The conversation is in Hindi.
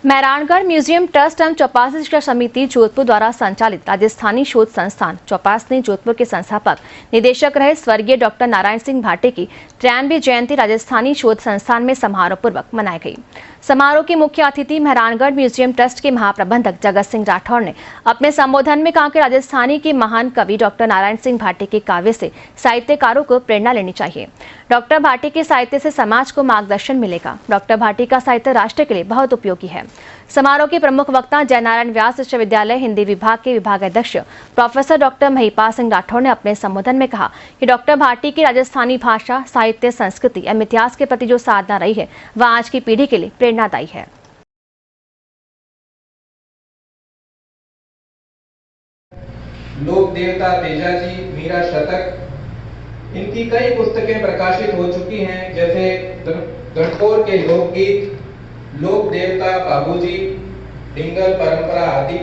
मेहरानगढ़ म्यूजियम ट्रस्ट एवं चौपासी शिक्षा समिति जोधपुर द्वारा संचालित राजस्थानी शोध संस्थान चौपास ने जोधपुर के संस्थापक निदेशक रहे स्वर्गीय डॉक्टर नारायण सिंह भाटे की 93वीं जयंती राजस्थानी शोध संस्थान में समारोहपूर्वक मनाई गई। समारोह की मुख्य अतिथि मेहरानगढ़ म्यूजियम ट्रस्ट के महाप्रबंधक जगत सिंह राठौर ने अपने संबोधन में कहा कि राजस्थानी के महान कवि डॉक्टर नारायण सिंह भाटे के काव्य से साहित्यकारों को प्रेरणा लेनी चाहिए। डॉक्टर भाटे के साहित्य से समाज को मार्गदर्शन मिलेगा। डॉक्टर भाटे का साहित्य राष्ट्र के लिए बहुत उपयोगी है। समारोह के प्रमुख वक्ता जयनारायण व्यास विश्वविद्यालय हिंदी विभाग के विभागाध्यक्ष प्रोफेसर डॉक्टर महिपाल सिंह राठौर ने अपने संबोधन में कहा कि डॉक्टर भाटी की राजस्थानी भाषा, साहित्य, संस्कृति एवं इतिहास के प्रति जो साधना रही है वह आज की पीढ़ी के लिए प्रेरणादायी है। लोक देवता तेजाजी, मीरा शतक, इनकी कई पुस्तकें प्रकाशित हो चुकी हैं, जैसे गणगौर के लोकगीत, लोक देवता बाबूजी, डिंगल परंपरा आदि।